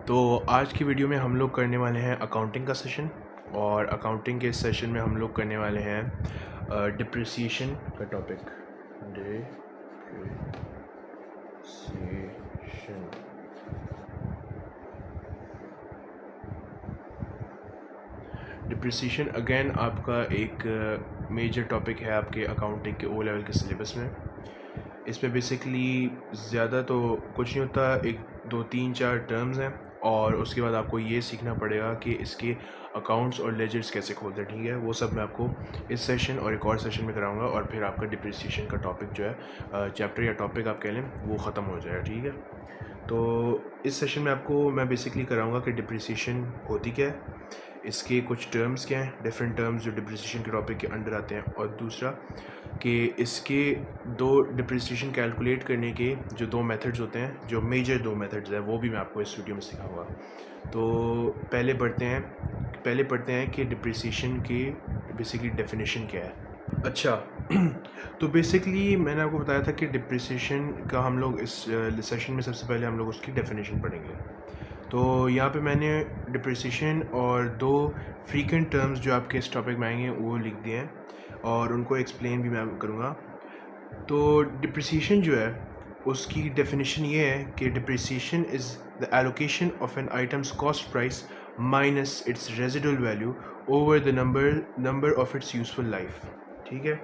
तो आज की वीडियो में हम लोग करने वाले हैं अकाउंटिंग का सेशन। और अकाउंटिंग के सेशन में हम लोग करने वाले हैं डिप्रिसिएशन का टॉपिक। डिप्रिसिएशन। डिप्रिसिएशन अगेन आपका एक मेजर टॉपिक है आपके अकाउंटिंग के ओ लेवल के सिलेबस में। इसमें बेसिकली ज़्यादा तो कुछ नहीं होता, एक दो तीन चार टर्म्स हैं और उसके बाद आपको ये सीखना पड़ेगा कि इसके अकाउंट्स और लेजर्स कैसे खोलते हैं। ठीक है, वो सब मैं आपको इस सेशन और एक और सेशन में कराऊंगा और फिर आपका डिप्रिसिएशन का टॉपिक जो है चैप्टर या टॉपिक आप कह लें वो ख़त्म हो जाएगा। ठीक है, तो इस सेशन में आपको मैं बेसिकली कराऊंगा कि डिप्रिसिएशन होती क्या है, इसके कुछ टर्म्स क्या हैं, डिफरेंट टर्म्स जो डिप्रिसिएशन के टॉपिक के अंडर आते हैं, और दूसरा कि इसके दो डिप्रिसिएशन कैलकुलेट करने के जो दो मेथड्स होते हैं, जो मेजर दो मेथड्स हैं, वो भी मैं आपको इस वीडियो में सिखाऊंगा। तो पहले पढ़ते हैं कि डिप्रिसिएशन की बेसिकली डेफिनेशन क्या है। अच्छा तो बेसिकली मैंने आपको बताया था कि डिप्रिसिएशन का हम लोग इस सेशन में सबसे पहले हम लोग उसकी डेफिनेशन पढ़ेंगे। तो यहाँ पे मैंने डिप्रिसिएशन और दो फ्रीक्वेंट टर्म्स जो आपके इस टॉपिक में आएंगे वो लिख दिए हैं और उनको एक्सप्लेन भी मैं करूँगा। तो डिप्रिसिएशन जो है उसकी डेफिनेशन ये है कि depreciation is the allocation of an item's cost price minus its residual value over the number of its useful life. ठीक है,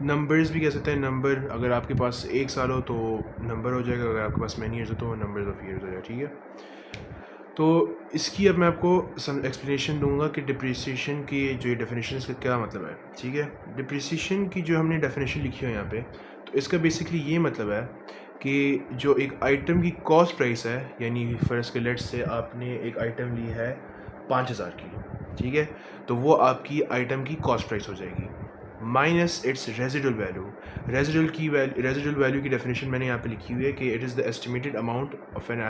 नंबर्स भी कह सकते हैं। नंबर अगर आपके पास 1 साल हो तो नंबर हो जाएगा, अगर आपके पास मैनी ईयर्स हो तो नंबर्स ऑफ ईयर्स हो जाएगा। ठीक है, तो इसकी अब मैं आपको सम एक्सप्लेनेशन दूंगा कि डिप्रिसिएशन की जो ये डेफिनेशन इसका क्या मतलब है। ठीक है, डिप्रिसिएशन की जो हमने डेफिनेशन लिखी है यहाँ पे, तो इसका बेसिकली ये मतलब है कि जो एक आइटम की कॉस्ट प्राइस है, यानी फर्स्ट के लेट्स से आपने एक आइटम ली है 5000 की, ठीक है, तो वो आपकी आइटम की कॉस्ट प्राइस हो जाएगी minus its residual value. Residual value की डेफिनेशन मैंने यहाँ पे लिखी हुई है कि it is the estimated amount of an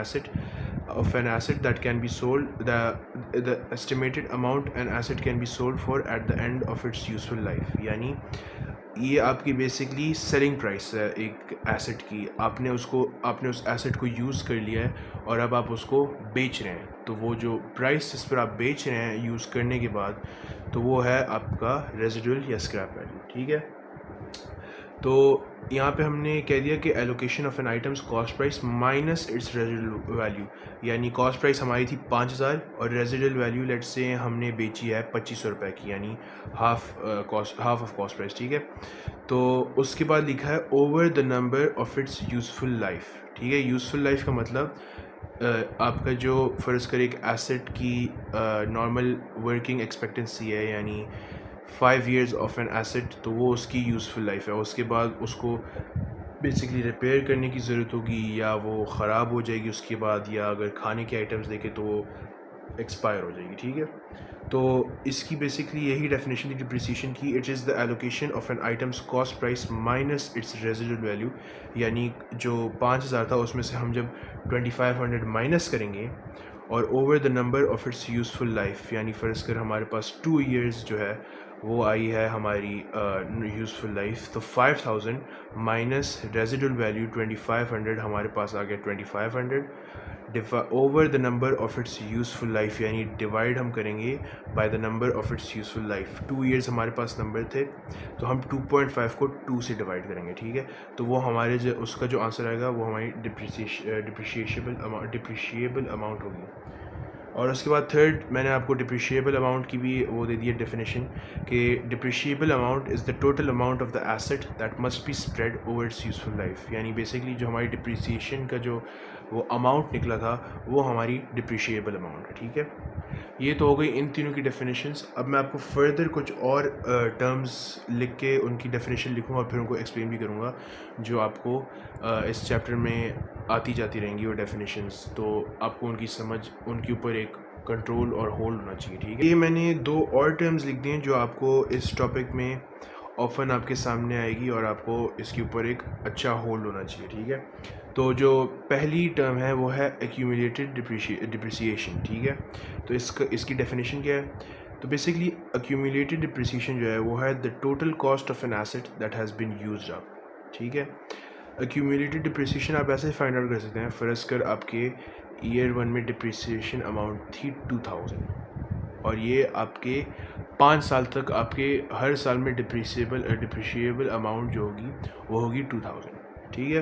asset that can be sold, the estimated amount an asset can be sold for at the end of its useful life। यानी ये आपकी बेसिकली सेलिंग प्राइस है एक asset की। आपने उस asset को use कर लिया है और अब आप उसको बेच रहे हैं, तो वो जो प्राइस जिस पर आप बेच रहे हैं यूज़ करने के बाद, तो वो है आपका रेजिडुअल या स्क्रैप वैल्यू। ठीक है, तो यहाँ पे हमने कह दिया कि allocation of an item's cost price minus its residual value, यानी कॉस्ट प्राइस हमारी थी 5000 और रेजिडुअल वैल्यू लेट्स से हमने बेची है 2500 रुपये की, यानी हाफ ऑफ कॉस्ट प्राइस। ठीक है, तो उसके बाद लिखा है over the number of it's useful life. ठीक है, यूज़फुल लाइफ का मतलब आपका जो फ़र्ज़ कर एक एसेट की नॉर्मल वर्किंग एक्सपेक्टेंसी है, यानी 5 years ऑफ एन एसेट, तो वो उसकी यूज़फुल लाइफ है। उसके बाद उसको बेसिकली रिपेयर करने की ज़रूरत होगी या वो ख़राब हो जाएगी उसके बाद, या अगर खाने के आइटम्स देखें तो वो एक्सपायर हो जाएगी। ठीक है, तो इसकी बेसिकली यही डेफिनेशन थी डिप्रिसिएशन की। It is the allocation of an item's cost price minus its residual value, यानी जो 5000 था उसमें से हम जब 2500 माइनस करेंगे और over the number of it's useful life, यानी फ़र्ज़ कर हमारे पास 2 years जो है वो आई है हमारी यूज़फुल लाइफ, तो 5000 माइनस रेजिडुअल वैल्यू 2500 हमारे पास आ गया 2500 over the number of it's useful life, यानी डिवाइड हम करेंगे by the number of it's useful life. 2 years हमारे पास नंबर थे, तो हम 2.5 को 2 से डिवाइड करेंगे। ठीक है, तो वो हमारे उसका जो आंसर आएगा वो हमारी डिप्रिशिएबल अमाउंट होगी। और उसके बाद थर्ड मैंने आपको डिप्रिशिएबल अमाउंट की भी वो दे दी है डेफिनेशन कि depreciable amount is the total amount of the asset that must be spread over its useful life, यानी बेसिकली जो हमारी डिप्रिसिएशन का जो वो अमाउंट निकला था वो हमारी डिप्रिशिएबल अमाउंट है। ठीक है, ये तो हो गई इन तीनों की डेफिनेशंस। अब मैं आपको फर्दर कुछ और टर्म्स लिख के उनकी डेफिनेशन लिखूँगा और फिर उनको एक्सप्लेन भी करूँगा, जो आपको इस चैप्टर में आती जाती रहेंगी वो डेफिनेशंस, तो आपको उनकी समझ, उनके ऊपर एक कंट्रोल और होल्ड होना चाहिए। ठीक है, ये मैंने दो और टर्म्स लिख दिए हैं जो आपको इस टॉपिक में ऑफन आपके सामने आएगी और आपको इसके ऊपर एक अच्छा होल्ड होना चाहिए। ठीक है, तो जो पहली टर्म है वो है एक्यूमुलेटेड डिप्रिसिएशन। ठीक है, तो इसकी डेफिनेशन क्या है, तो बेसिकली एक्यूमुलेटेड डिप्रिसिएशन जो है वो है the total cost of an asset that has been used up. ठीक है, एक्यूमुलेटेड डिप्रिसिएशन आप ऐसे फाइंड आउट कर सकते हैं। फ़र्ज़ कर आपके ईयर 1 में डिप्रिसिएशन अमाउंट थी 2000 और ये आपके 5 साल तक आपके हर साल में डिप्रिशिएबल अमाउंट जो होगी वो होगी 2000, ठीक है।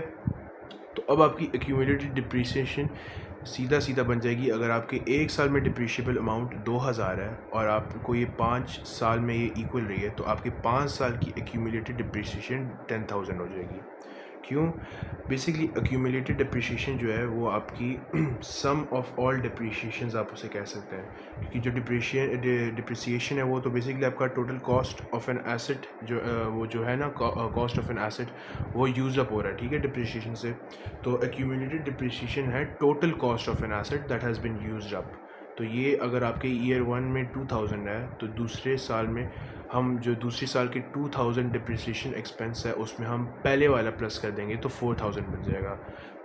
तो अब आपकी एक्यूमुलेटेड डिप्रिसिएशन सीधा सीधा बन जाएगी। अगर आपके एक साल में डिप्रिशिएबल अमाउंट 2000 है और आपको ये 5 साल में ये इक्वल रही है, तो आपके 5 साल की एक्यूमुलेटेड डिप्रिसिएशन 10,000 हो जाएगी। क्यों? बेसिकली एक्यूमुलेटेड डिप्रिसिएशन जो है वो आपकी सम ऑफ ऑल डिप्रिसिएशंस आप उसे कह सकते हैं, क्योंकि जो डिप्रिसिएशन है वो तो बेसिकली आपका total cost of an asset जो वो जो है ना, कॉस्ट ऑफ एन एसेट वो यूज़ अप हो रहा है, ठीक है, डिप्रिसिएशन से। तो एक्यूमुलेटेड डिप्रिसिएशन है total cost of an asset that has been used up. तो ये अगर आपके ईयर 1 में 2000 है तो दूसरे साल में हम जो दूसरी साल की 2000 डिप्रिसिएशन एक्सपेंस है उसमें हम पहले वाला प्लस कर देंगे तो 4000 बन जाएगा।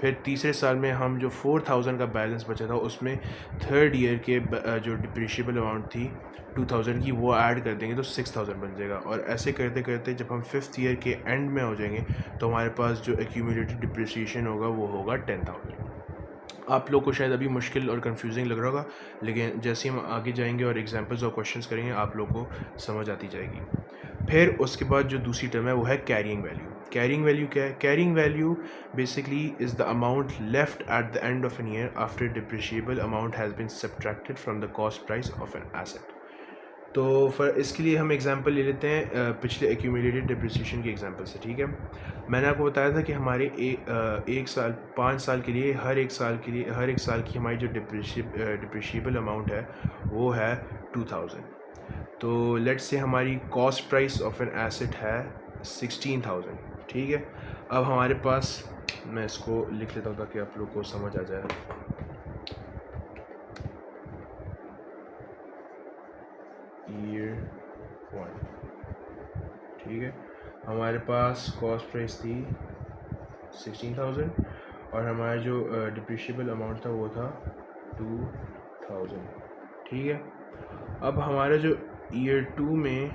फिर तीसरे साल में हम जो 4000 का बैलेंस बचा था उसमें थर्ड ईयर के जो डिप्रिशिएबल अमाउंट थी 2000 की वो ऐड कर देंगे तो 6000 बन जाएगा। और ऐसे करते करते जब हम 5th ईयर के एंड में हो जाएंगे तो हमारे पास जो एक्यूमुलेटेड डिप्रिसिएशन होगा वो होगा 10,000। आप लोग को शायद अभी मुश्किल और कंफ्यूजिंग लग रहा होगा, लेकिन जैसे हम आगे जाएंगे और एग्जांपल्स और क्वेश्चंस करेंगे आप लोग को समझ आती जाएगी। फिर उसके बाद जो दूसरी टर्म है वो है कैरिंग वैल्यू। कैरिंग वैल्यू क्या है? Carrying value basically is the amount left at the end of an year after depreciable amount has been subtracted from the cost price of an asset. तो इसके लिए हम example ले लेते हैं पिछले एक्यूमुलेटेड डिप्रिसिएशन की एग्जांपल से, ठीक है। मैंने आपको बताया था कि हमारे एक साल 5 साल के लिए हर एक साल की हमारी जो डिप्रिशिएबल अमाउंट है वो है 2000। तो लेट्स से हमारी cost price of an asset है 16,000, ठीक है। अब हमारे पास, मैं इसको लिख लेता हूँ ताकि आप लोग को समझ आ जाए। ईयर 1, ठीक है। हमारे पास कॉस्ट प्राइस थी 16,000 और हमारा जो डिप्रिशिएबल अमाउंट था वो था 2000, ठीक है। अब हमारा जो ईयर 2 में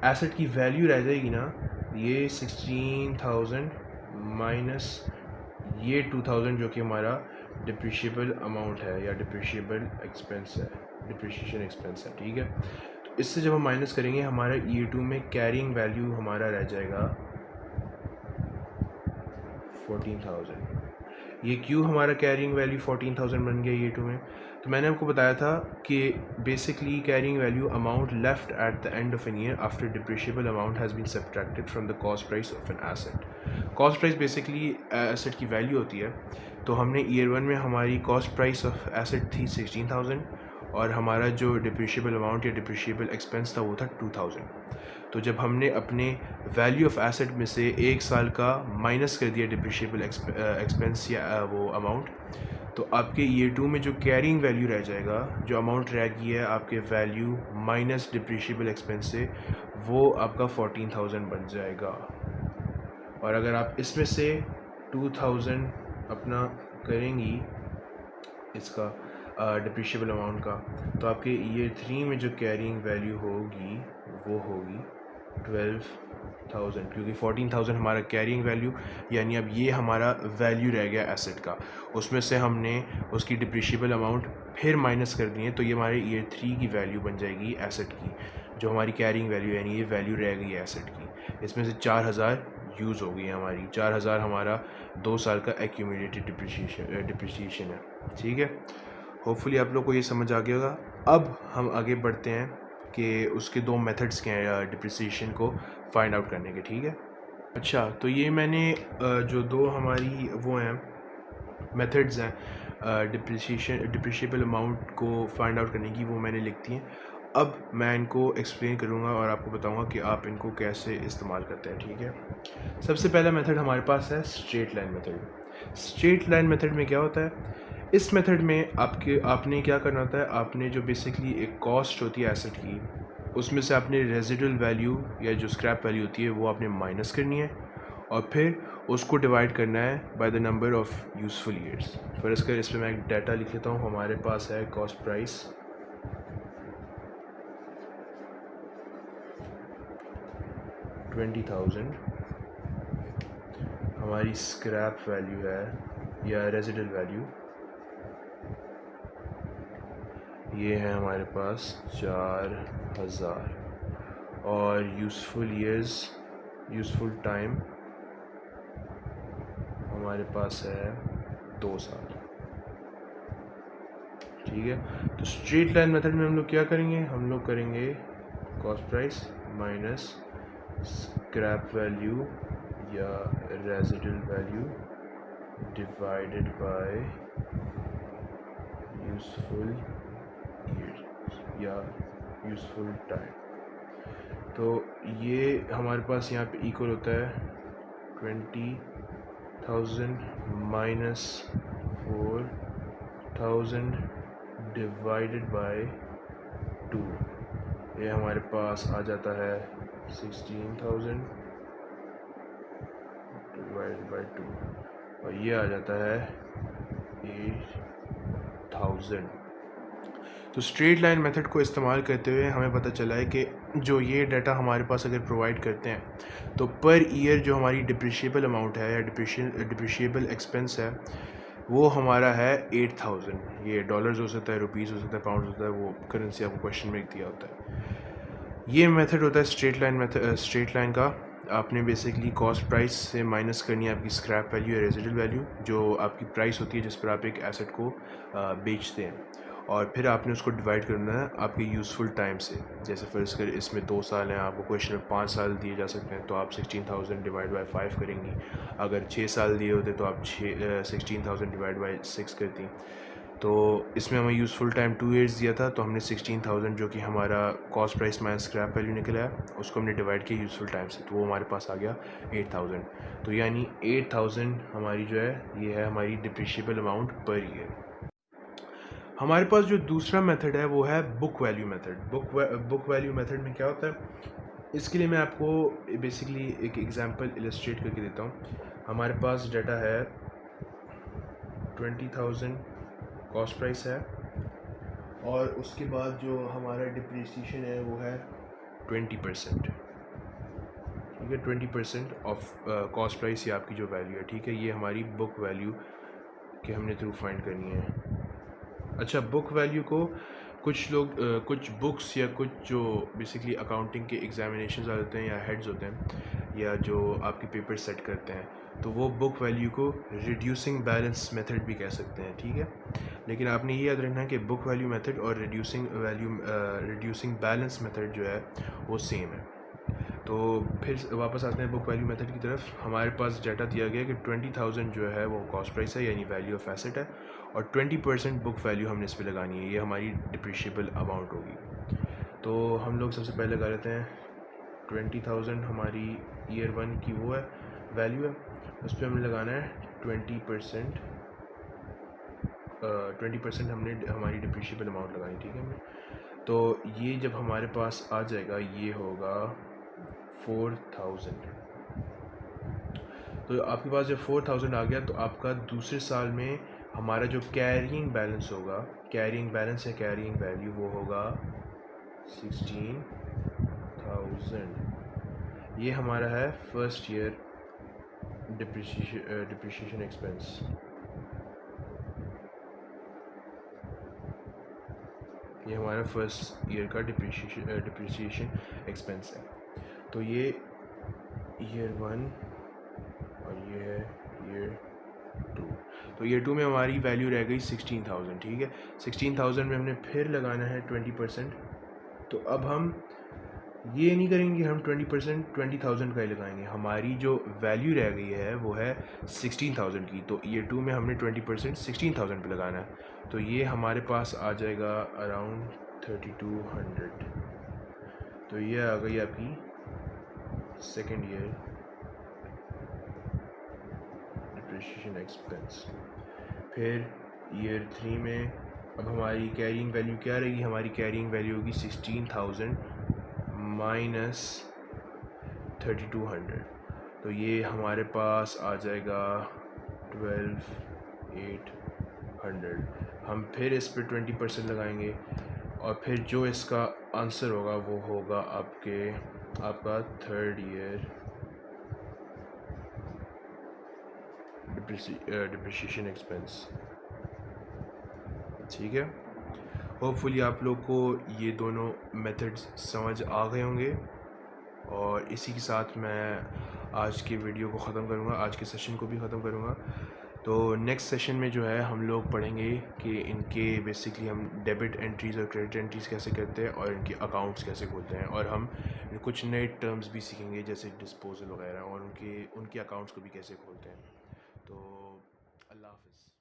एसेट की वैल्यू रह जाएगी ना, ये 16,000 माइनस ये 2000 जो कि हमारा डिप्रिशिएबल अमाउंट है या डिप्रिशिएबल एक्सपेंस है, डिप्रिशिएशन एक्सपेंस है, ठीक है। तो इससे जब हम माइनस करेंगे हमारा ईयर 2 में कैरिंग वैल्यू हमारा रह जाएगा 14,000। ये क्यों हमारा कैरिंग वैल्यू 14,000 बन गया ईयर 2 में? तो मैंने आपको बताया था कि basically carrying value amount left at the end of an year after depreciable amount has been subtracted from the cost price of an asset. Cost price basically asset की वैल्यू होती है। तो हमने ईयर 1 में हमारी कॉस्ट प्राइस ऑफ एसेट थी 16,000 और हमारा जो डिप्रिशिएबल अमाउंट या डिप्रिशिएबल एक्सपेंस था वो था 2000। तो जब हमने अपने वैल्यू ऑफ एसेट में से एक साल का माइनस कर दिया डिप्रिशिएबल एक्सपेंस या वो अमाउंट, तो आपके ईयर 2 में जो कैरिंग वैल्यू रह जाएगा, जो अमाउंट रह गई है आपके वैल्यू माइनस डिप्रिशिएबल एक्सपेंस से, वो आपका 14,000 बन जाएगा। और अगर आप इसमें से 2000 अपना करेंगी इसका डिप्रिशिएबल अमाउंट का, तो आपके ईयर 3 में जो कैरिंग वैल्यू होगी वो होगी 12,000, क्योंकि 14,000 हमारा कैरिंग वैल्यू, यानी अब ये हमारा वैल्यू रह गया एसेट का, उसमें से हमने उसकी डिप्रिशिएबल अमाउंट फिर माइनस कर दी है, तो ये हमारे ईयर 3 की वैल्यू बन जाएगी एसेट की, जो हमारी कैरिंग वैल्यू यानी ये वैल्यू रह गई है एसेट की। इसमें से 4,000 यूज़ हो गई है हमारी, 4,000 हमारा 2 साल का एक्यूमुलेटेड डिप्रिसिएशन है, ठीक है। होपफुली आप लोग को ये समझ आ गया होगा। अब हम आगे बढ़ते हैं कि उसके 2 मेथड्स क्या हैं डिप्रिसिएशन को फाइंड आउट करने के, ठीक है। अच्छा, तो ये मैंने जो 2 हमारी वो हैं मेथड्स हैं डिप्रिशिएबल अमाउंट को फाइंड आउट करने की, वो मैंने लिख दी हैं। अब मैं इनको एक्सप्लेन करूँगा और आपको बताऊँगा कि आप इनको कैसे इस्तेमाल करते हैं, ठीक है। सबसे पहला मेथड हमारे पास है straight line method. Straight line method में क्या होता है? इस मेथड में आपने क्या करना होता है, आपने जो बेसिकली एक कॉस्ट होती है एसेट की, उसमें से आपने रेजिडुअल वैल्यू या जो स्क्रैप वैल्यू होती है वो आपने माइनस करनी है और फिर उसको डिवाइड करना है by the number of useful years. फिर इसका इस पर मैं एक डाटा लिख लेता हूँ। हमारे पास है कॉस्ट प्राइस 20,000 हमारी स्क्रैप वैल्यू है या रेजिडल वैल्यू, ये है हमारे पास 4000 और यूज़फुल टाइम हमारे पास है 2 साल। ठीक है, तो स्ट्रेट लाइन मेथड में हम लोग क्या करेंगे, हम लोग करेंगे cost price minus scrap value या residual value divided by useful year या यूज़फुल टाइम। तो ये हमारे पास यहाँ पे इक्वल होता है 20,000 माइनस 4,000 डिवाइडेड बाय 2, ये हमारे पास आ जाता है 16,000 डिवाइडेड बाय 2 और ये आ जाता है 8,000। तो स्ट्रेट लाइन मेथड को इस्तेमाल करते हुए हमें पता चला है कि जो ये डाटा हमारे पास अगर प्रोवाइड करते हैं तो पर ईयर जो हमारी डिप्रिशिएबल अमाउंट है या डिप्रिशिएबल एक्सपेंस है वो हमारा है 8,000। ये डॉलर्स हो सकता है, रुपीज़ हो सकता है, पाउंड होता है, वो करेंसी आपको क्वेश्चन में दिया होता है। ये मेथड होता है स्ट्रेट लाइन का। आपने बेसिकली कॉस्ट प्राइस से माइनस करनी है आपकी स्क्रैप वैल्यू या रेजिडल वैल्यू, जो आपकी प्राइस होती है जिस पर आप एक एसेट को बेचते हैं, और फिर आपने उसको डिवाइड करना है आपके यूज़फुल टाइम से। जैसे फर्ज कर इसमें 2 साल हैं, आपको क्वेश्चन में 5 साल दिए जा सकते हैं, तो आप 16,000 डिवाइड बाय 5 करेंगी। अगर 6 साल दिए होते तो आप 16,000 डिवाइड बाय 6 करती। तो इसमें हमें यूज़फुल टाइम 2 ईयर्स दिया था, तो हमने 16,000 जो कि हमारा cost price minus scrap value निकला है उसको हमने डिवाइड किया यूज़फुल टाइम से, तो वो हमारे पास आ गया 8,000। तो यानी 8,000 हमारी जो है ये है हमारी डिप्रिशिएबल अमाउंट पर ईयर। हमारे पास जो दूसरा मेथड है वो है book value method. Book value method में क्या होता है, इसके लिए मैं आपको बेसिकली एक एग्जांपल इलस्ट्रेट करके देता हूँ। हमारे पास डाटा है 20,000 कॉस्ट प्राइस है और उसके बाद जो हमारा डिप्रिसिएशन है वो है 20%। ठीक है, 20% ऑफ कॉस्ट प्राइस ये आपकी जो वैल्यू है। ठीक है, ये हमारी बुक वैल्यू के हमने थ्रू फाइंड करनी है। अच्छा, बुक वैल्यू को कुछ लोग कुछ बुक्स या कुछ जो बेसिकली अकाउंटिंग के एग्जामिनेशंस होते हैं या हेड्स होते हैं या जो आपके पेपर सेट करते हैं, तो वो बुक वैल्यू को रिड्यूसिंग बैलेंस मेथड भी कह सकते हैं। ठीक है, लेकिन आपने ये याद रखना है कि बुक वैल्यू मेथड और रिड्यूसिंग बैलेंस मेथड जो है वो सेम है। तो फिर वापस आते हैं बुक वैल्यू मेथड की तरफ। हमारे पास डाटा दिया गया कि 20,000 जो है वो कॉस्ट प्राइस है यानी वैल्यू ऑफ एसेट है, और 20% बुक वैल्यू हमने इस पर लगानी है, ये हमारी डिप्रिशिएबल अमाउंट होगी। तो हम लोग सबसे पहले लगा लेते हैं 20,000 हमारी ईयर 1 की वो है वैल्यू है, उस पर हमें लगाना है 20%। 20% हमने हमारी डिप्रिशिएबल अमाउंट लगानी। ठीक है, तो ये जब हमारे पास आ जाएगा ये होगा 4,000। तो आपके पास जब 4,000 आ गया तो आपका दूसरे साल में हमारा जो कैरिंग बैलेंस होगा, कैरिंग बैलेंस या कैरिंग वैल्यू, वो होगा 16,000। ये हमारा है फर्स्ट ईयर डिप्रिसिएशन एक्सपेंस। ये हमारा फर्स्ट ईयर का डिप्रिसिएशन एक्सपेंस है। तो ये ईयर 1 और ये है ईयर 2। तो ईयर 2 में हमारी वैल्यू रह गई 16,000। ठीक है, 16,000 में हमने फिर लगाना है 20%। तो अब हम ये नहीं करेंगे, हम 20% का ही लगाएंगे। हमारी जो वैल्यू रह गई है वो है 16,000 की, तो ईयर 2 में हमने 20% 16,000 पे लगाना है। तो ये हमारे पास आ जाएगा अराउंड 3,200। तो ये आ गई आपकी सेकेंड ईयर डिप्रिसिएशन एक्सपेंस। फिर ईयर 3 में अब हमारी कैरिंग वैल्यू क्या रहेगी, हमारी कैरिंग वैल्यू होगी 16,000 माइनस 3,200। तो ये हमारे पास आ जाएगा 12,800। हम फिर इस पर 20% लगाएंगे और फिर जो इसका आंसर होगा वो होगा आपका थर्ड ईयर डिप्रिसिएशन एक्सपेंस। ठीक है, होपफुली आप लोग को ये दोनों मेथड्स समझ आ गए होंगे। और इसी के साथ मैं आज की वीडियो को ख़त्म करूँगा, आज के सेशन को भी ख़त्म करूँगा। तो नेक्स्ट सेशन में जो है हम लोग पढ़ेंगे कि इनके बेसिकली हम डेबिट एंट्रीज़ और क्रेडिट एंट्रीज़ कैसे करते हैं और इनके अकाउंट्स कैसे खोलते हैं, और हम कुछ नए टर्म्स भी सीखेंगे जैसे डिस्पोजल वगैरह, और उनके अकाउंट्स को भी कैसे खोलते हैं। तो अल्लाह हाफ़िज़।